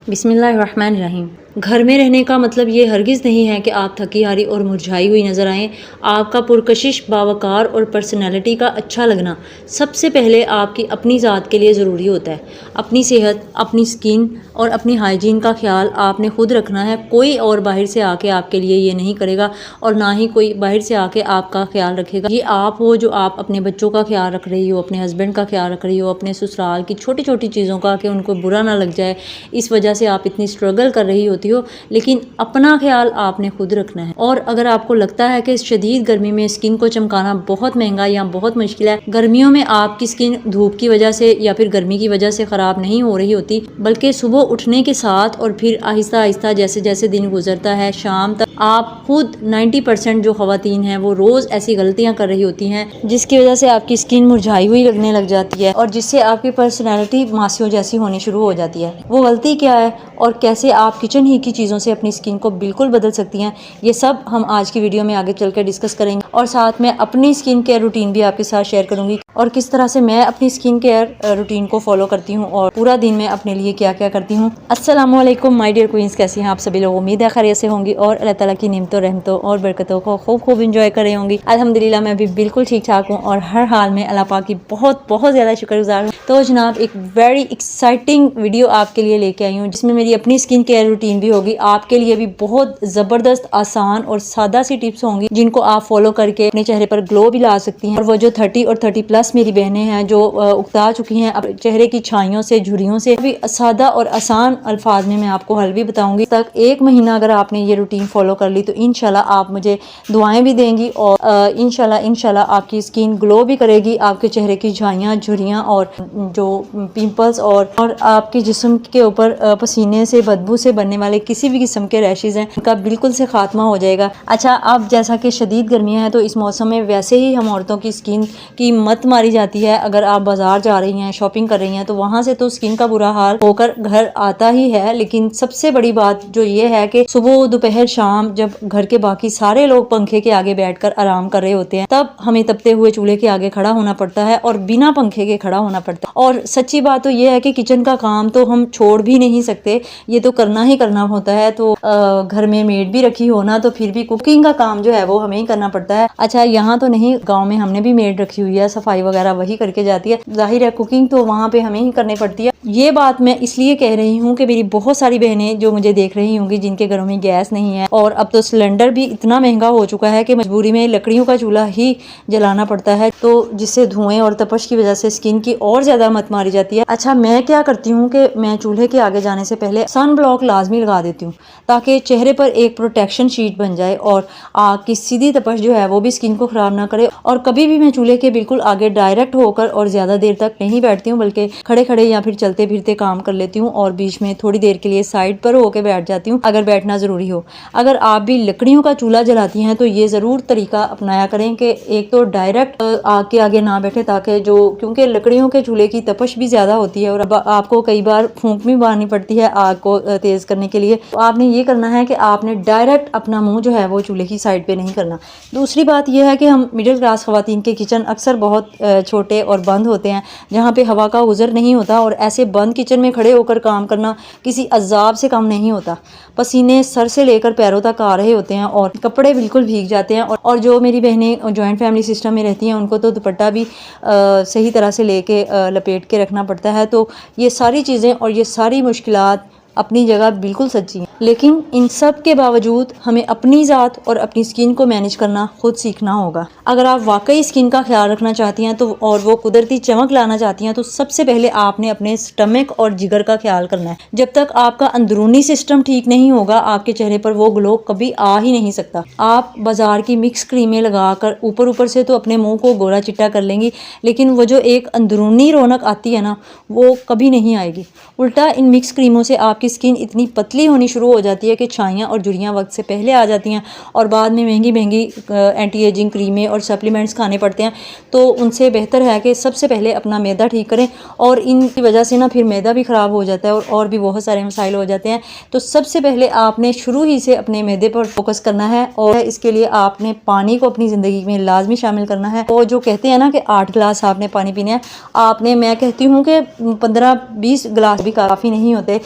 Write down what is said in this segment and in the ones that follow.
बिस्मिल्लाहिर्रहमानिर्रहीम। घर में रहने का मतलब ये हरगिज़ नहीं है कि आप थकी हारी और मुरझाई हुई नज़र आएँ। आपका पुरकशिश, बावकार और पर्सनैलिटी का अच्छा लगना सबसे पहले आपकी अपनी ज़ात के लिए ज़रूरी होता है। अपनी सेहत, अपनी स्किन और अपनी हाइजीन का ख्याल आपने खुद रखना है। कोई और बाहर से आके आपके लिए ये नहीं करेगा और ना ही कोई बाहर से आके आपका ख्याल रखेगा। ये आप हो जो आप अपने बच्चों का ख्याल रख रही हो, अपने हस्बैंड का ख्याल रख रही हो, अपने ससुराल की छोटी छोटी चीज़ों का, कि उनको बुरा ना लग जाए, इस वजह से आप इतनी स्ट्रगल कर रही होती हो। लेकिन अपना ख्याल आपने खुद रखना है। और अगर आपको लगता है कि शदीद गर्मी में स्किन को चमकाना बहुत महंगा या बहुत मुश्किल है, गर्मियों में आपकी स्किन धूप की वजह से या फिर गर्मी की वजह से ख़राब नहीं हो रही होती, बल्कि सुबह उठने के साथ और फिर आहिस्ता आहिस्ता जैसे जैसे दिन गुजरता है, शाम तक आप खुद 90% जो ख़वातीन हैं वो रोज़ ऐसी गलतियाँ कर रही होती हैं जिसकी वजह से आपकी स्किन मुरझाई हुई लगने लग जाती है और जिससे आपकी पर्सनैलिटी मासियों जैसी होनी शुरू हो जाती है। वो गलती क्या है और कैसे आप किचन ही की चीज़ों से अपनी स्किन को बिल्कुल बदल सकती हैं, ये सब हम आज की वीडियो में आगे चलकर डिस्कस करेंगे। और साथ में अपनी स्किन केयर रूटीन भी आपके साथ शेयर करूंगी और किस तरह से मैं अपनी स्किन केयर रूटीन को फॉलो करती हूँ और पूरा दिन मैं अपने लिए क्या क्या करती हूँ। अस्सलाम वालेकुम माय डियर क्वींस, कैसी हैं आप सभी लोग? उम्मीद है खैरियत से होंगी और अल्लाह ताला की नेमतों, रहमतों और बरकतों को खूब खूब इंजॉय कर रही होंगी। अल्हम्दुलिल्लाह मैं भी बिल्कुल ठीक ठाक हूँ और हर हाल में अल्लाह पाक की बहुत बहुत ज़्यादा शुक्रगुजार हूँ। तो जनाब, एक वेरी एक्साइटिंग वीडियो आपके लिए लेके आई हूँ जिसमें मेरी अपनी स्किन केयर रूटीन भी होगी। आपके लिए भी बहुत ज़बरदस्त, आसान और सादा सी टिप्स होंगी जिनको आप फॉलो करके अपने चेहरे पर ग्लो भी ला सकती हैं। और वो जो 30 और 30+ मेरी बहनें हैं जो उकता चुकी हैं अब चेहरे की छाइयों से, झुर्रियों से, भी सादा और आसान अल्फाज में मैं आपको हल भी बताऊंगी। तक 1 महीना अगर आपने ये रूटीन फॉलो कर ली तो इंशाल्लाह आप मुझे दुआएं भी देंगी और इंशाल्लाह आपकी स्किन ग्लो भी करेगी। आपके चेहरे की झाइयाँ, झुर्रियाँ और जो पिंपल्स और आपके जिस्म के ऊपर पसीने से, बदबू से बनने वाले किसी भी किस्म के रैशेज हैं उनका बिल्कुल से खात्मा हो जाएगा। अच्छा, अब जैसा कि शदीद गर्मियाँ हैं तो इस मौसम में वैसे ही हम औरतों की स्किन की मत मारी जाती है। अगर आप बाजार जा रही हैं, शॉपिंग कर रही हैं तो वहाँ से तो स्किन का बुरा हाल होकर घर आता ही है। लेकिन सबसे बड़ी बात जो ये है कि सुबह, दोपहर, शाम जब घर के बाकी सारे लोग पंखे के आगे बैठकर आराम कर रहे होते हैं तब हमें तपते हुए चूल्हे के आगे खड़ा होना पड़ता है और बिना पंखे के खड़ा होना पड़ता है। और सच्ची बात तो ये है कि किचन का काम तो हम छोड़ भी नहीं सकते, ये तो करना ही करना होता है। तो घर में मेड भी रखी हो ना तो फिर भी कुकिंग का काम जो है वो हमें ही करना पड़ता है। अच्छा, यहाँ तो नहीं, गांव में हमने भी मेड रखी हुई है, सफाई वगैरह वही करके जाती है। जाहिर है कुकिंग तो वहाँ पे हमें ही करनी पड़ती है। ये बात मैं इसलिए कह रही हूँ कि मेरी बहुत सारी बहनें जो मुझे देख रही होंगी जिनके घरों में गैस नहीं है और अब तो सिलेंडर भी इतना महंगा हो चुका है कि मजबूरी में लकड़ियों का चूल्हा ही जलाना पड़ता है, तो जिससे धुएं और तपश की वजह से स्किन की और ज्यादा मत मारी जाती है। अच्छा, मैं क्या करती हूँ कि मैं चूल्हे के आगे जाने से पहले सन ब्लॉक लाजमी लगा देती हूँ ताकि चेहरे पर एक प्रोटेक्शन शीट बन जाए और आग की सीधी तपश जो है वो भी स्किन को खराब ना करे। और कभी भी मैं चूल्हे के बिल्कुल आगे डायरेक्ट होकर और ज्यादा देर तक नहीं बैठती हूँ, बल्कि खड़े खड़े या फिर चलते फिरते काम कर लेती हूँ और बीच में थोड़ी देर के लिए साइड पर होकर बैठ जाती हूँ अगर बैठना जरूरी हो। अगर आप भी लकड़ियों का चूल्हा जलाती हैं तो ये जरूर तरीका अपनाया करें कि एक तो डायरेक्ट आग के आगे ना बैठे, ताकि क्योंकि लकड़ियों के चूल्हे की तपश भी ज्यादा होती है और आपको कई बार फूंक भी मारनी पड़ती है आग को तेज करने के लिए। तो आपने ये करना है कि आपने डायरेक्ट अपना मुंह जो है वो चूल्हे की साइड पे नहीं करना। दूसरी बात यह है कि हम मिडिल क्लास खवातीन के किचन अक्सर बहुत छोटे और बंद होते हैं जहाँ पे हवा का गुजर नहीं होता और ऐसे बंद किचन में खड़े होकर काम करना किसी अजाब से कम नहीं होता। पसीने सर से लेकर पैरों तक आ रहे होते हैं और कपड़े बिल्कुल भीग जाते हैं। और जो मेरी बहनें जॉइंट फैमिली सिस्टम में रहती हैं उनको तो दुपट्टा भी सही तरह से लेके लपेट के रखना पड़ता है। तो ये सारी चीज़ें और ये सारी मुश्किलात अपनी जगह बिल्कुल सच्ची हैं, लेकिन इन सब के बावजूद हमें अपनी ज़ात और अपनी स्किन को मैनेज करना खुद सीखना होगा। अगर आप वाकई स्किन का ख्याल रखना चाहती हैं तो और वो कुदरती चमक लाना चाहती हैं तो सबसे पहले आपने अपने स्टमक और जिगर का ख्याल करना है। जब तक आपका अंदरूनी सिस्टम ठीक नहीं होगा आपके चेहरे पर वो ग्लो कभी आ ही नहीं सकता। आप बाजार की मिक्स क्रीमें लगाकर ऊपर ऊपर से तो अपने मुंह को गोरा चिट्टा कर लेंगी, लेकिन वो जो एक अंदरूनी रौनक आती है ना वो कभी नहीं आएगी। उल्टा इन मिक्स क्रीमों से आपकी स्किन इतनी पतली होनी शुरू हो जाती है कि छाइयाँ और झुर्रियाँ वक्त से पहले आ जाती हैं और बाद में महंगी महंगी एंटी एजिंग क्रीमें और सप्लीमेंट्स खाने पड़ते हैं। तो उनसे बेहतर है कि सबसे पहले अपना मैदा ठीक करें और इनकी वजह से ना फिर मैदा भी ख़राब हो जाता है और भी बहुत सारे मसाइल हो जाते हैं। तो सबसे पहले आपने शुरू ही से अपने मैदे पर फोकस करना है और इसके लिए आपने पानी को अपनी ज़िंदगी में लाजमी शामिल करना है। और जो कहते हैं ना कि 8 गिलास आपने पानी पीना है, आपने, मैं कहती हूँ कि 15-20 गिलास भी काफ़ी नहीं होते,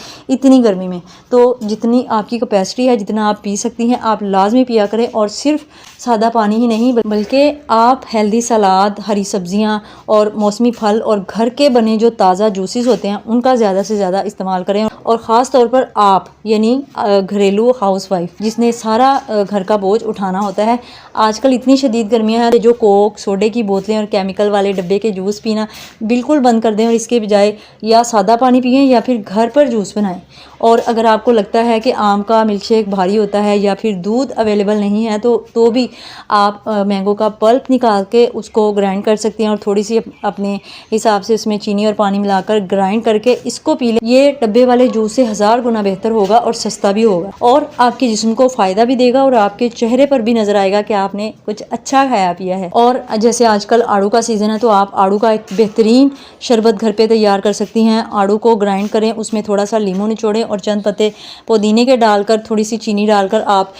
इतनी गर्मी में। तो जितनी आपकी कैपेसिटी है, जितना आप पी सकती हैं, आप लाजमी पिया करें। और सिर्फ सादा पानी ही नहीं बल्कि आप हेल्दी सलाद, हरी सब्जियां और मौसमी फल और घर के बने जो ताज़ा जूसेस होते हैं उनका ज़्यादा से ज़्यादा इस्तेमाल करें। और ख़ास तौर पर आप यानी घरेलू हाउसवाइफ जिसने सारा घर का बोझ उठाना होता है, आजकल इतनी शदीद गर्मियाँ हैं, जो कोक, सोडे की बोतलें और केमिकल वाले डब्बे के जूस पीना बिल्कुल बंद कर दें और इसके बजाय या सादा पानी पिएं या फिर घर पर जूस बनाएं। और अगर आपको लगता है कि आम का मिल्कशेक भारी होता है या फिर दूध अवेलेबल नहीं है तो भी आप मैंगो का पल्प निकाल के उसको ग्राइंड कर सकती हैं और थोड़ी सी अपने हिसाब से उसमें चीनी और पानी मिलाकर ग्राइंड करके इसको पी लें। ये डब्बे वाले जूस से 1000 गुना बेहतर होगा और सस्ता भी होगा और आपके जिस्म को फ़ायदा भी देगा और आपके चेहरे पर भी नज़र आएगा कि आपने कुछ अच्छा खाया पिया है। और जैसे आजकल आड़ू का सीज़न है तो आप आड़ू का एक बेहतरीन शरबत घर पे तैयार कर सकती हैं। आड़ू को ग्राइंड करें, उसमें थोड़ा सा लीमू निचोड़ें और चंद पत्ते पुदीने के डालकर थोड़ी सी चीनी डालकर आप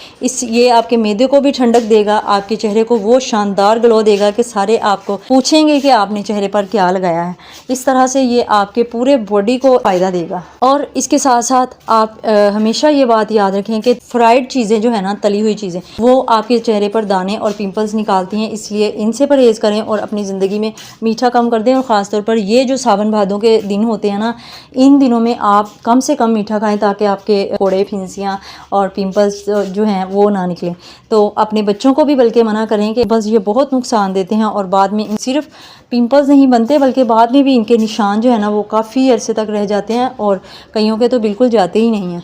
ये आपके मैदे को भी ठंडक देगा, आपके चेहरे को वो शानदार ग्लो देगा कि सारे आपको पूछेंगे कि आपने चेहरे पर क्या लगाया है। इस तरह से ये आपके पूरे बॉडी को फ़ायदा देगा। और इसके साथ साथ आप हमेशा ये बात याद रखें कि फ्राइड चीज़ें जो है ना, तली हुई चीज़ें, वो आपके चेहरे पर दाने और पिंपल्स निकालती हैं, इसलिए इनसे परहेज़ करें और अपनी ज़िंदगी में मीठा कम कर दें। और ख़ासतौर पर ये जो सावन भादों के दिन होते हैं ना, इन दिनों में आप कम से कम मीठा खाएं ताकि आपके फोड़े, फिंसियाँ और पिंपल्स जो हैं वो ना निकलें। तो अपने बच्चों को भी बल्कि मना करें कि बस ये बहुत नुकसान देते हैं और बाद में सिर्फ पिंपल्स नहीं बनते बल्कि बाद में भी इनके निशान जो है ना वो काफ़ी अरसे तक रह जाते हैं और कईयों के तो बिल्कुल जाते ही नहीं हैं।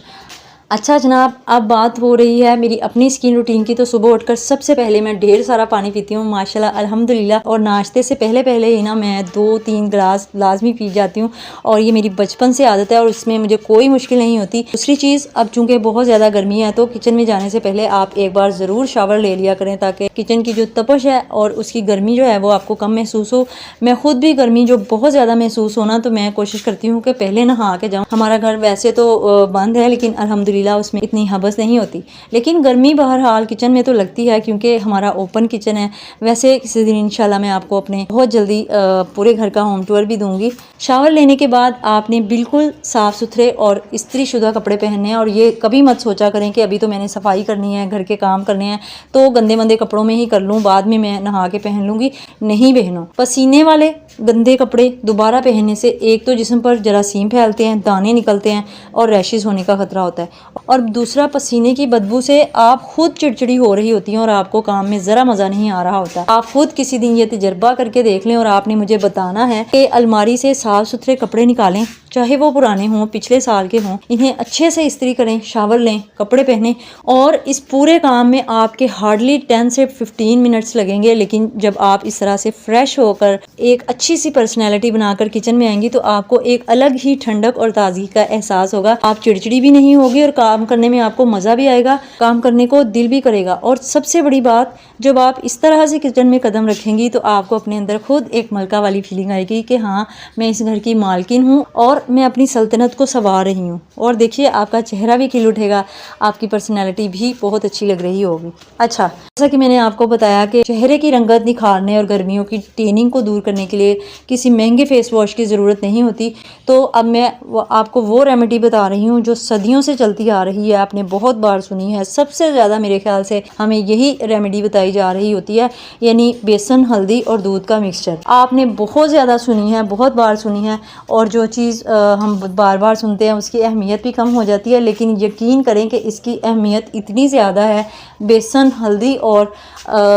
अच्छा जनाब, अब बात हो रही है मेरी अपनी स्किन रूटीन की। तो सुबह उठकर सबसे पहले मैं ढेर सारा पानी पीती हूँ माशाल्लाह अल्हम्दुलिल्लाह, और नाश्ते से पहले ही ना मैं 2-3 गिलास लाजमी पी जाती हूँ और ये मेरी बचपन से आदत है और उसमें मुझे कोई मुश्किल नहीं होती। दूसरी चीज़, अब चूँकि बहुत ज़्यादा गर्मी है तो किचन में जाने से पहले आप एक बार ज़रूर शावर ले लिया करें ताकि किचन की जो तपश है और उसकी गर्मी जो है वो आपको कम महसूस हो। मैं खुद भी गर्मी जो बहुत ज़्यादा महसूस होना तो मैं कोशिश करती हूँ कि पहले नहा के जाऊँ। हमारा घर वैसे तो बंद है लेकिन अल्हम्दुलिल्लाह उसमें इतनी हबस नहीं होती, लेकिन गर्मी बहरहाल किचन में तो लगती है क्योंकि हमारा ओपन किचन है। वैसे किसी दिन इंशाल्लाह मैं आपको अपने बहुत जल्दी पूरे घर का होम टूर भी दूंगी। शावर लेने के बाद आपने बिल्कुल साफ़ सुथरे और इस्त्री शुदा कपड़े पहनने हैं और ये कभी मत सोचा करें कि अभी तो मैंने सफाई करनी है, घर के काम करने हैं तो गंदे मंदे कपड़ों में ही कर लूँ, बाद में मैं नहा के पहन लूँगी। नहीं बहनों, पसीने वाले गंदे कपड़े दोबारा पहनने से एक तो जिस्म पर जरासीम फैलते हैं, दाने निकलते हैं और रैशेज़ होने का ख़तरा होता है, और दूसरा पसीने की बदबू से आप खुद चिड़चिड़ी हो रही होती हैं और आपको काम में ज़रा मज़ा नहीं आ रहा होता। आप खुद किसी दिन ये तजर्बा करके देख लें और आपने मुझे बताना है कि अलमारी से साफ़ सुथरे कपड़े निकालें, चाहे वो पुराने हों, पिछले साल के हों, इन्हें अच्छे से इस्त्री करें, शावर लें, कपड़े पहनें और इस पूरे काम में आपके हार्डली 10 से 15 मिनट्स लगेंगे। लेकिन जब आप इस तरह से फ्रेश होकर एक अच्छी सी पर्सनैलिटी बनाकर किचन में आएंगी तो आपको एक अलग ही ठंडक और ताजगी का एहसास होगा। आप चिड़चिड़ी भी नहीं होगी और काम करने में आपको मज़ा भी आएगा, काम करने को दिल भी करेगा। और सबसे बड़ी बात, जब आप इस तरह से किचन में कदम रखेंगी तो आपको अपने अंदर खुद एक मलका वाली फीलिंग आएगी कि हाँ, मैं इस घर की मालकिन हूँ और मैं अपनी सल्तनत को संवार रही हूँ। और देखिए आपका चेहरा भी खिल उठेगा, आपकी पर्सनैलिटी भी बहुत अच्छी लग रही होगी। अच्छा, जैसा कि मैंने आपको बताया कि चेहरे की रंगत निखारने और गर्मियों की टेनिंग को दूर करने के लिए किसी महंगे फेस वॉश की ज़रूरत नहीं होती, तो अब मैं आपको वो रेमेडी बता रही हूँ जो सदियों से चलती आ रही है, आपने बहुत बार सुनी है। सबसे ज़्यादा मेरे ख्याल से हमें यही रेमेडी बताई जा रही होती है, यानी बेसन, हल्दी और दूध का मिक्सचर। आपने बहुत ज़्यादा सुनी है, बहुत बार सुनी है, और जो चीज़ हम बार बार सुनते हैं उसकी अहमियत भी कम हो जाती है, लेकिन यकीन करें कि इसकी अहमियत इतनी ज़्यादा है। बेसन, हल्दी और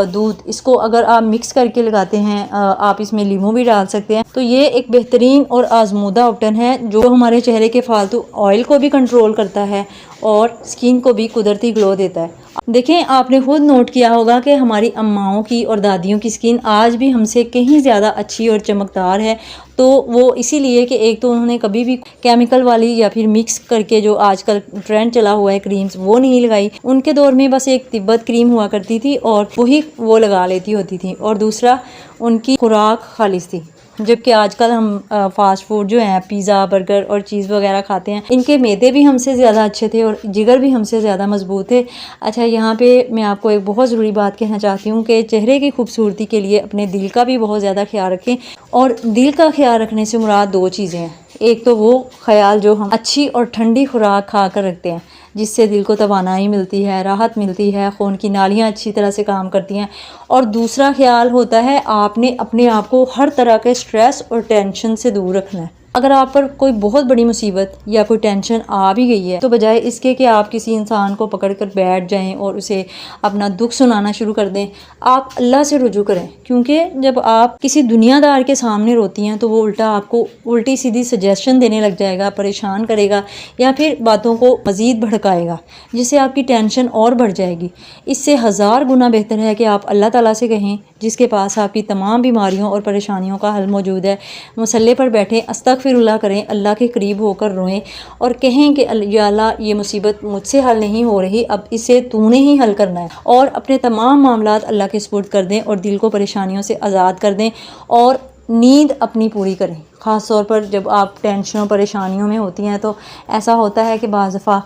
दूध, इसको अगर आप मिक्स करके लगाते हैं, आप इसमें लीमू भी डाल सकते हैं, तो ये एक बेहतरीन और आजमूदा ऑप्शन है जो हमारे चेहरे के फालतू ऑयल को भी कंट्रोल करता है और स्किन को भी कुदरती ग्लो देता है। देखें, आपने खुद नोट किया होगा कि हमारी अम्माओं की और दादियों की स्किन आज भी हमसे कहीं ज़्यादा अच्छी और चमकदार है। तो वो इसीलिए कि एक तो उन्होंने कभी भी केमिकल वाली या फिर मिक्स करके जो आजकल ट्रेंड चला हुआ है क्रीम्स, वो नहीं लगाई। उनके दौर में बस एक तिब्बत क्रीम हुआ करती थी और वही वो लगा लेती होती थी, और दूसरा उनकी खुराक खालिस थी। जबकि आजकल हम फास्ट फूड जो है, पिज़्ज़ा, बर्गर और चीज़ वगैरह खाते हैं, इनके मैदे भी हमसे ज़्यादा अच्छे थे और जिगर भी हमसे ज़्यादा मजबूत थे। अच्छा, यहाँ पे मैं आपको एक बहुत ज़रूरी बात कहना चाहती हूँ कि चेहरे की खूबसूरती के लिए अपने दिल का भी बहुत ज़्यादा ख्याल रखें, और दिल का ख्याल रखने से मुराद दो चीज़ें हैं। एक तो वो ख़याल जो हम अच्छी और ठंडी खुराक खा कर रखते हैं, जिससे दिल को तवानाई मिलती है, राहत मिलती है, खून की नालियाँ अच्छी तरह से काम करती हैं। और दूसरा ख़याल होता है आपने अपने आप को हर तरह के स्ट्रेस और टेंशन से दूर रखना है। अगर आप पर कोई बहुत बड़ी मुसीबत या कोई टेंशन आ भी गई है तो बजाय इसके कि आप किसी इंसान को पकड़ कर बैठ जाएं और उसे अपना दुख सुनाना शुरू कर दें, आप अल्लाह से रुजू करें। क्योंकि जब आप किसी दुनियादार के सामने रोती हैं तो वो उल्टा आपको उल्टी सीधी सजेशन देने लग जाएगा, परेशान करेगा या फिर बातों को मज़ीद भड़काएगा, जिससे आपकी टेंशन और बढ़ जाएगी। इससे हज़ार गुना बेहतर है कि आप अल्लाह ताला से कहें, जिसके पास आपकी तमाम बीमारियों और परेशानियों का हल मौजूद है। मुसल्ले पर बैठें, अस्तगफिरुल्लाह करें, अल्लाह के करीब होकर रोएं और कहें कि या अल्लाह ये मुसीबत मुझसे हल नहीं हो रही, अब इसे तूने ही हल करना है। और अपने तमाम मामलात अल्लाह के सुपुर्द कर दें और दिल को परेशानियों से आज़ाद कर दें और नींद अपनी पूरी करें। ख़ास तौर पर जब आप टेंशनों परेशानियों में होती हैं तो ऐसा होता है कि बाज़ दफ़ा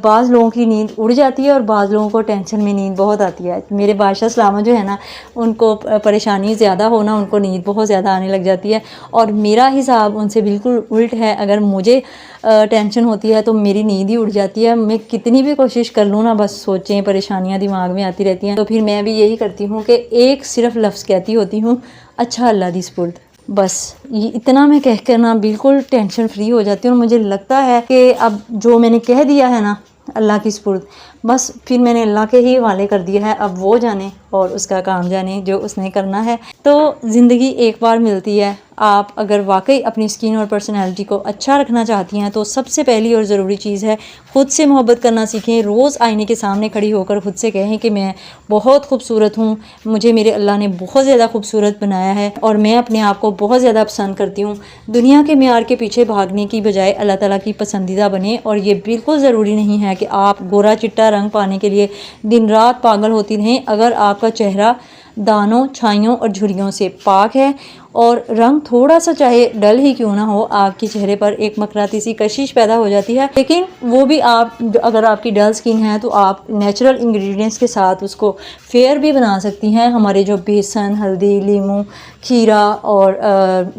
बाज़ लोगों की नींद उड़ जाती है और बाज़ लोगों को टेंशन में नींद बहुत आती है। मेरे बादशाह सलामा जो है ना, उनको परेशानी ज़्यादा होना, उनको नींद बहुत ज़्यादा आने लग जाती है और मेरा हिसाब उनसे बिल्कुल उल्ट है। अगर मुझे टेंशन होती है तो मेरी नींद ही उड़ जाती है। मैं कितनी भी कोशिश कर लूँ ना, बस सोचें परेशानियाँ दिमाग में आती रहती हैं। तो फिर मैं भी यही करती हूँ कि एक सिर्फ लफ्ज़ कहती होती हूँ, अच्छा अल्लाह दी सुपुर्द। बस ये इतना मैं कह कर ना बिल्कुल टेंशन फ्री हो जाती हूँ और मुझे लगता है कि अब जो मैंने कह दिया है ना अल्लाह की सुपुर्द, बस फिर मैंने अल्लाह के ही हवाले कर दिया है। अब वो जाने और उसका काम जाने जो उसने करना है। तो ज़िंदगी एक बार मिलती है। आप अगर वाकई अपनी स्किन और पर्सनैलिटी को अच्छा रखना चाहती हैं तो सबसे पहली और ज़रूरी चीज़ है ख़ुद से मोहब्बत करना सीखें। रोज़ आईने के सामने खड़ी होकर ख़ुद से कहें कि मैं बहुत खूबसूरत हूँ, मुझे मेरे अल्लाह ने बहुत ज़्यादा खूबसूरत बनाया है और मैं अपने आप को बहुत ज़्यादा पसंद करती हूँ। दुनिया के मेयार के पीछे भागने की बजाय अल्लाह ताला की पसंदीदा बने। और ये बिल्कुल ज़रूरी नहीं है कि आप गोरा चिट्टा रंग पाने के लिए दिन रात पागल होती रहें। अगर आपका चेहरा दानों, छाइयों और झुर्रियों से पाक है और रंग थोड़ा सा चाहे डल ही क्यों ना हो, आपके चेहरे पर एक मकनातीसी कशिश पैदा हो जाती है। लेकिन वो भी आप, अगर आपकी डल स्किन है तो आप नेचुरल इंग्रेडिएंट्स के साथ उसको फेयर भी बना सकती हैं। हमारे जो बेसन, हल्दी, लीमू, खीरा और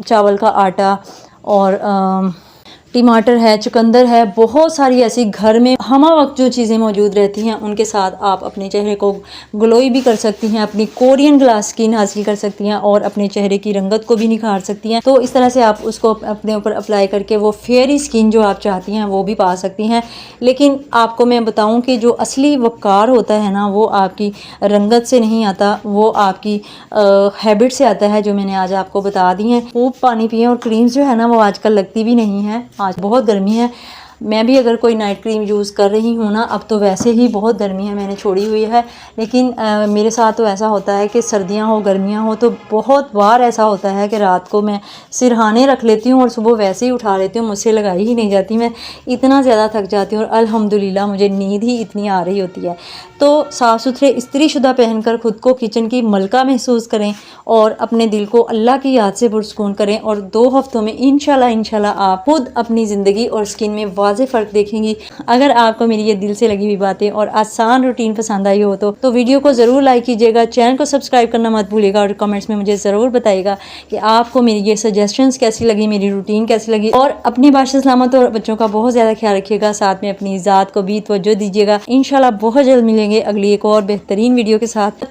चावल का आटा और टमाटर है, चुकंदर है, बहुत सारी ऐसी घर में हमा वक्त जो चीज़ें मौजूद रहती हैं उनके साथ आप अपने चेहरे को ग्लोई भी कर सकती हैं, अपनी कोरियन ग्लास स्किन हासिल कर सकती हैं और अपने चेहरे की रंगत को भी निखार सकती हैं। तो इस तरह से आप उसको अपने ऊपर अप्लाई करके वो फेयरी स्किन जो आप चाहती हैं वो भी पा सकती हैं। लेकिन आपको मैं बताऊं कि जो असली वक़ार होता है ना, वो आपकी रंगत से नहीं आता, वो आपकी हैबिट से आता है, जो मैंने आज आपको बता दी हैं। खूब पानी पिएं और क्रीम्स जो है ना वो आजकल लगती भी नहीं है। आज बहुत गर्मी है। मैं भी अगर कोई नाइट क्रीम यूज़ कर रही हूँ ना, अब तो वैसे ही बहुत गर्मी है, मैंने छोड़ी हुई है। लेकिन मेरे साथ तो ऐसा होता है कि सर्दियाँ हो गर्मियाँ हो तो बहुत बार ऐसा होता है कि रात को मैं सिरहाने रख लेती हूँ और सुबह वैसे ही उठा लेती हूँ, मुझसे लगाई ही नहीं जाती। मैं इतना ज़्यादा थक जाती हूँ और अल्हम्दुलिल्लाह मुझे नींद ही इतनी आ रही होती है। तो साफ़ सुथरे इस्त्रीशुदा पहनकर ख़ुद को किचन की मलका महसूस करें और अपने दिल को अल्लाह की याद से पुरसकून करें और 2 हफ्तों में इंशाल्लाह आप खुद अपनी ज़िंदगी और स्किन में वाज़ेह फ़र्क देखेंगी। अगर आपको मेरी ये दिल से लगी हुई बातें और आसान रूटीन पसंद आई हो तो वीडियो को ज़रूर लाइक कीजिएगा, चैनल को सब्सक्राइब करना मत भूलिएगा और कमेंट्स में मुझे ज़रूर बताइएगा कि आपको मेरी ये सजेशंस कैसी लगी, मेरी रूटीन कैसी लगी। और अपनी बादशाह सलामत और बच्चों का बहुत ज़्यादा ख्याल रखिएगा, साथ में अपनी ज़ात को भी तवज्जो दीजिएगा। इंशाल्लाह बहुत जल्द मिलेंगे अगली एक और बेहतरीन वीडियो के साथ।